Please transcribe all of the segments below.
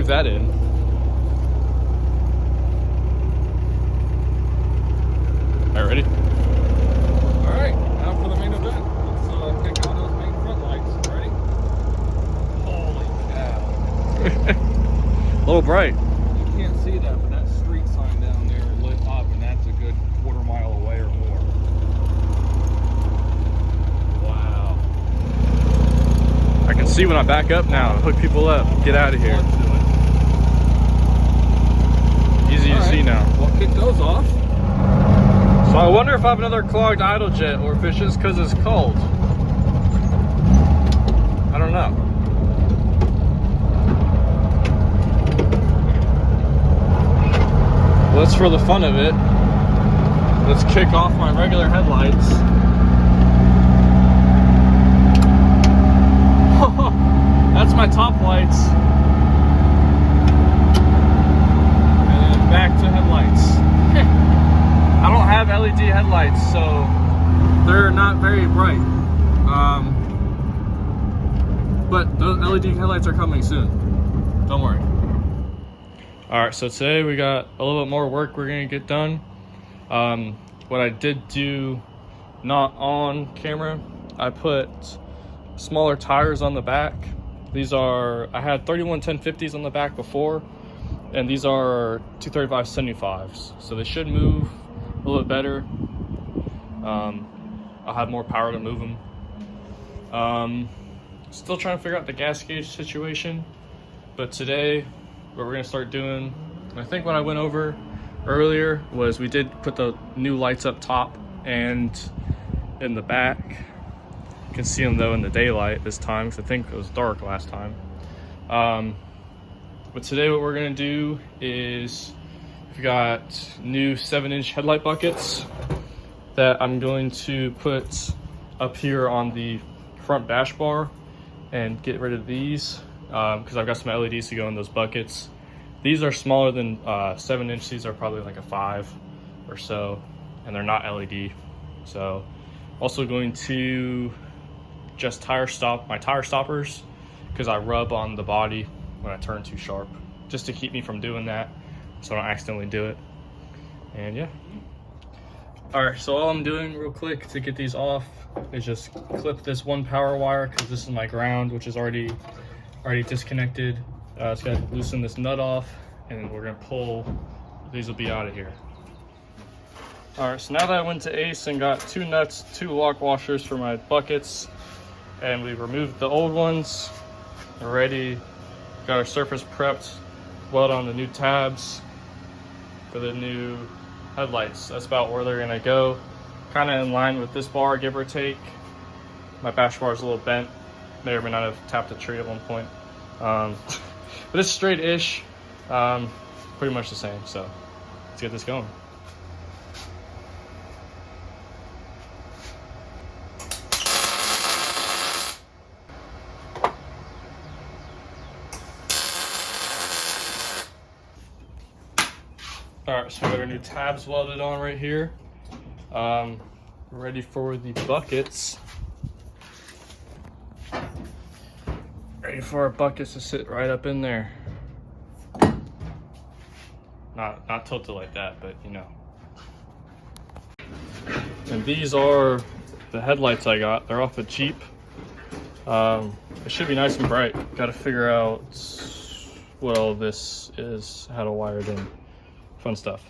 leave that in. All right, ready? All right, now for the main event. Let's kick on those main front lights. Ready? Holy cow. A little bright. You can't see that, but that street sign down there lit up, and that's a good quarter mile away or more. Wow. I can see when I back up now. Hook people up. Get out of here. Easy to see now. Well, kick those off. So I wonder if I have another clogged idle jet or if it's just because it's cold. I don't know. Well, that's for the fun of it. Let's kick off my regular headlights. That's my top lights. And then back to headlights. I don't have LED headlights, so they're not very bright. But those LED headlights are coming soon. Don't worry. All right, so today we got a little bit more work we're gonna get done. What I did do, not on camera, I put smaller tires on the back. These are, I had 31 1050s on the back before, and these are 235 75s. So they should move a little bit better. I'll have more power to move them. Still trying to figure out the gas gauge situation, but today what we're gonna start doing, I think what I went over earlier was we did put the new lights up top and in the back. You can see them though in the daylight this time because I think it was dark last time. But today what we're gonna do is we've got new 7-inch headlight buckets that I'm going to put up here on the front dash bar and get rid of these because I've got some LEDs to go in those buckets. These are smaller than 7-inch. These are probably like a 5 or so, and they're not LED. So also going to just my tire stoppers, because I rub on the body when I turn too sharp, just to keep me from doing that so I don't accidentally do it. And yeah. All right, so all I'm doing real quick to get these off is just clip this one power wire, because this is my ground, which is already disconnected. Just gotta loosen this nut off, and then we're gonna pull. These will be out of here. All right, so now that I went to Ace and got 2 nuts, 2 lock washers for my buckets, and we removed the old ones, we're ready. Got our surface prepped, weld on the new tabs for the new headlights. That's about where they're gonna go. Kind of in line with this bar, give or take. My bash bar is a little bent. May or may not have tapped a tree at one point. But it's straight-ish, pretty much the same. So let's get this going. All right, so we got our new tabs welded on right here. Ready for the buckets. Ready for our buckets to sit right up in there. Not tilted like that, but you know. And these are the headlights I got. They're off of Jeep. It should be nice and bright. Got to figure out what all this is, how to wire it in. Fun stuff.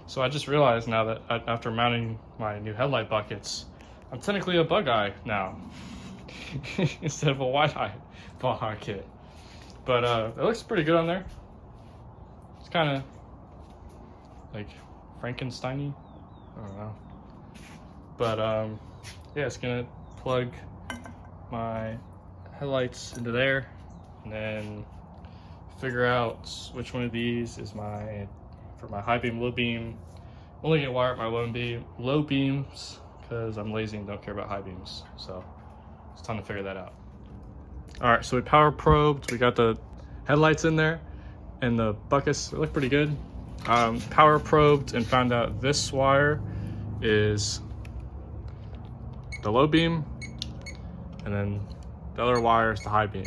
So I just realized now that after mounting my new headlight buckets, I'm technically a bug eye now instead of a white eye Baja kit. But it looks pretty good on there. It's kind of like Frankenstein-y. I don't know. But yeah, it's gonna plug my headlights into there and then figure out which one of these is for my high beam, low beam. I'm only gonna wire up my low beams because I'm lazy and don't care about high beams. So it's time to figure that out. All right, so we power probed. We got the headlights in there and the buckets look pretty good. Power probed and found out this wire is the low beam, and then the other wire is the high beam.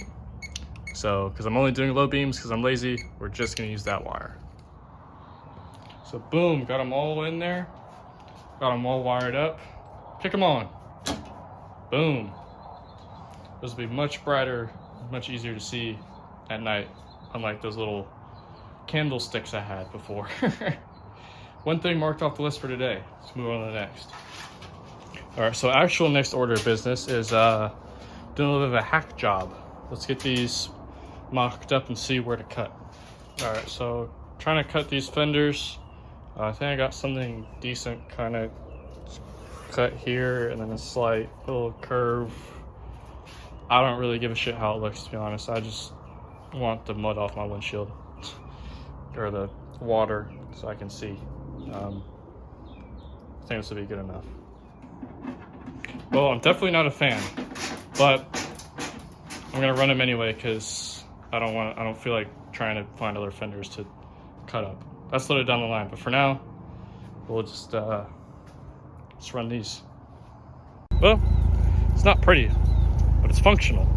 So, because I'm only doing low beams because I'm lazy, we're just gonna use that wire. So boom, got them all in there. Got them all wired up. Kick them on. Boom. Those will be much brighter, much easier to see at night, unlike those little candlesticks I had before. One thing marked off the list for today. Let's move on to the next. All right, so actual next order of business is doing a little bit of a hack job. Let's get these mocked up and see where to cut. All right, so trying to cut these fenders. I think I got something decent kind of cut here and then a slight little curve. I don't really give a shit how it looks, to be honest. I just want the mud off my windshield or the water so I can see. I think this will be good enough. Well, I'm definitely not a fan, but I'm gonna run them anyway because I don't feel like trying to find other fenders to cut up. That's later down the line, but for now, we'll just run these. Well, it's not pretty, but it's functional.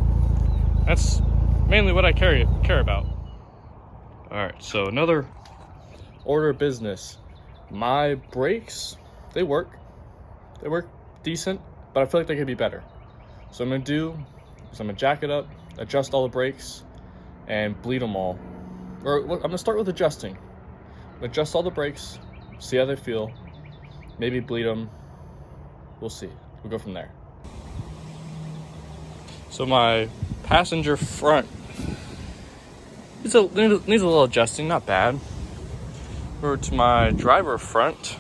That's mainly what I care about. All right, so another order of business. My brakes, they work decent, but I feel like they could be better. So what I'm gonna jack it up, adjust all the brakes, and bleed them all. Or I'm gonna start with adjusting. Adjust all the brakes, see how they feel, maybe bleed them. We'll see. We'll go from there. So my passenger front needs a little adjusting, not bad. Over to my driver front.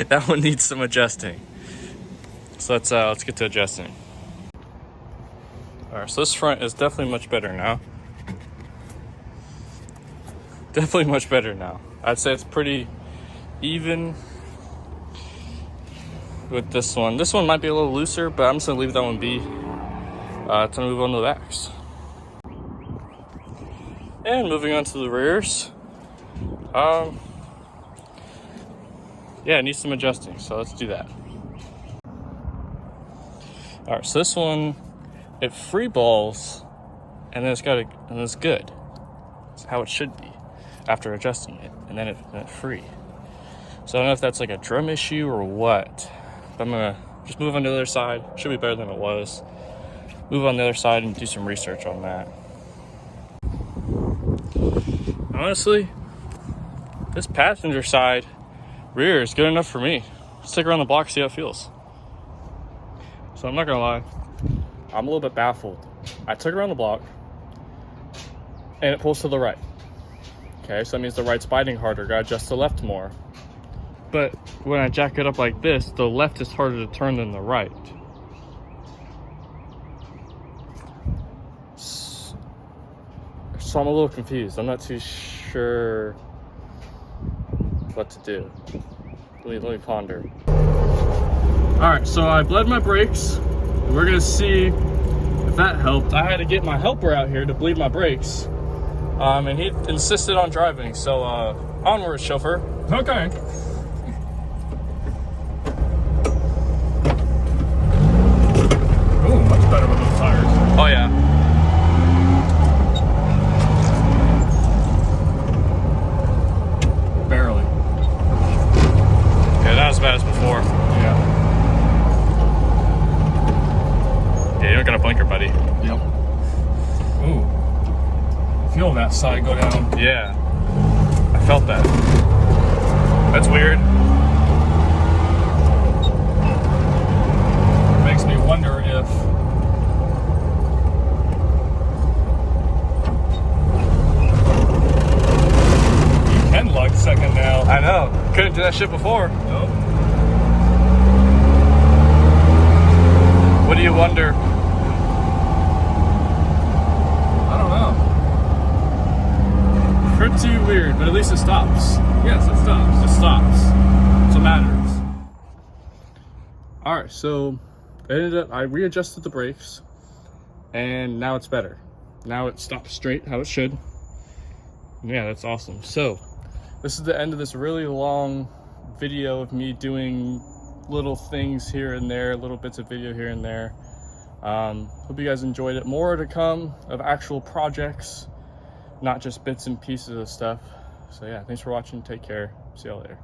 That one needs some adjusting. So let's get to adjusting. All right, so this front is definitely much better now. Definitely much better now. I'd say it's pretty even with this one. This one might be a little looser, but I'm just gonna leave that one be. To move on to the backs. And moving on to the rears. Yeah, it needs some adjusting, so let's do that. All right, so this one, it free balls, and then it's good. It's how it should be after adjusting it, and then it free. So I don't know if that's like a drum issue or what, but I'm gonna just move on to the other side. Should be better than it was. Move on the other side and do some research on that. Honestly, this passenger side rear is good enough for me. Stick around the block, see how it feels. So I'm not gonna lie, I'm a little bit baffled. I took around the block and it pulls to the right. Okay, so that means the right's biting harder, gotta adjust the left more. But when I jack it up like this, the left is harder to turn than the right. So I'm a little confused. I'm not too sure what to do. Let me ponder. All right, so I bled my brakes. We're gonna see if that helped. I had to get my helper out here to bleed my brakes. And he insisted on driving, so onward, chauffeur. Okay. Ooh, much better with those tires. Oh yeah. Barely. Yeah, not as bad as before. Yeah. Yeah, you don't got a blinker, buddy. Yep. Ooh. Feel that side go down. Yeah, I felt that. That's weird. Makes me wonder if you can lug second now. I know. Couldn't do that shit before. Nope. What do you wonder? I don't know. Pretty weird, but at least it stops. Yes, it stops. It stops. That's what matters. All right, so I readjusted the brakes, and now it's better. Now it stops straight how it should. Yeah, that's awesome. So this is the end of this really long video of me doing little things here and there, little bits of video here and there. Hope you guys enjoyed it. More to come of actual projects, not just bits and pieces of stuff. So yeah, thanks for watching. Take care. See y'all later.